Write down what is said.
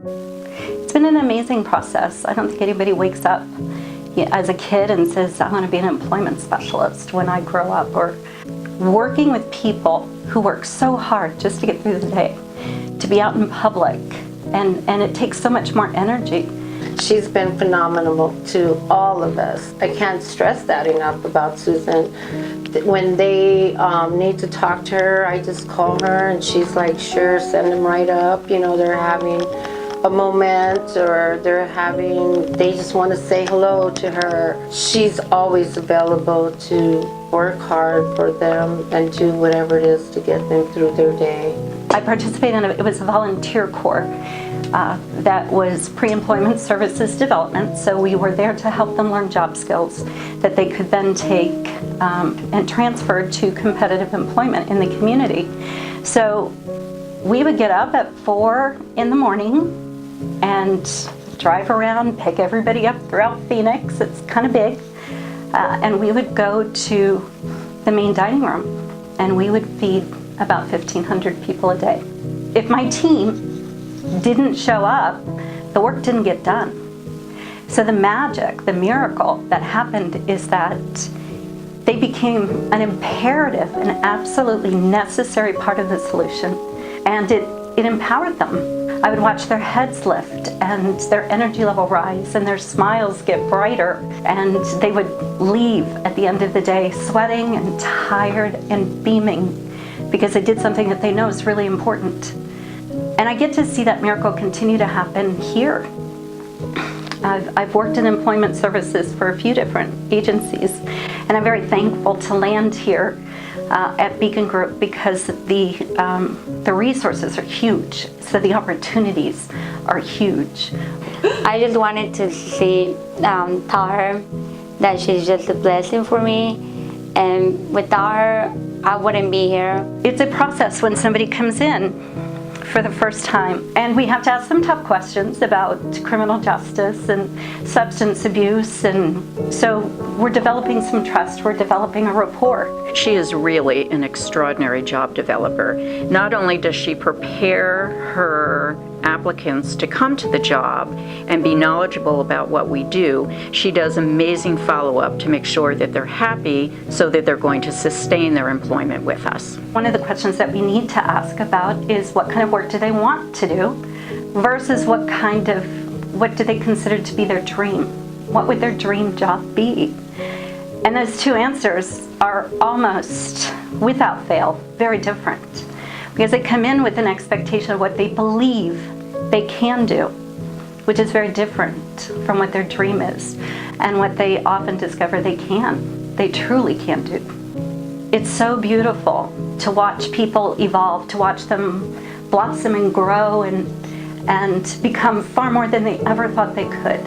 It's been an amazing process. I don't think anybody wakes up as a kid and says, I want to be an employment specialist when I grow up, or working with people who work so hard just to get through the day, to be out in public, and it takes so much more energy. She's been phenomenal to all of us. I can't stress that enough about Susan. When they need to talk to her, I just call her and she's like, sure, send them right up. You know, they're having a moment, or they just want to say hello to her. She's always available to work hard for them and do whatever it is to get them through their day. I participated in it was a volunteer corps that was pre-employment services development, so we were there to help them learn job skills that they could then take and transfer to competitive employment in the community. So we would get up at 4 in the morning and drive around, pick everybody up throughout Phoenix. It's kind of big. And we would go to the main dining room and we would feed about 1,500 people a day. If my team didn't show up, the work didn't get done. So the magic, the miracle that happened is that they became an imperative, an absolutely necessary part of the solution, and it empowered them. I would watch their heads lift and their energy level rise and their smiles get brighter, and they would leave at the end of the day sweating and tired and beaming because they did something that they know is really important. And I get to see that miracle continue to happen here. I've worked in employment services for a few different agencies, and I'm very thankful to land here at Beacon Group because the resources are huge, so the opportunities are huge. I just wanted to tell her that she's just a blessing for me, and without her, I wouldn't be here. It's a process when somebody comes in for the first time, and we have to ask them tough questions about criminal justice and substance abuse, and so we're developing some trust, we're developing a rapport. She is really an extraordinary job developer. Not only does she prepare her applicants to come to the job and be knowledgeable about what we do, she does amazing follow-up to make sure that they're happy so that they're going to sustain their employment with us. One of the questions that we need to ask about is what kind of work do they want to do versus what do they consider to be their dream? What would their dream job be? And those two answers are almost, without fail, very different, because they come in with an expectation of what they believe they can do, which is very different from what their dream is and what they often discover they truly can do. It's so beautiful to watch people evolve, to watch them blossom and grow and become far more than they ever thought they could.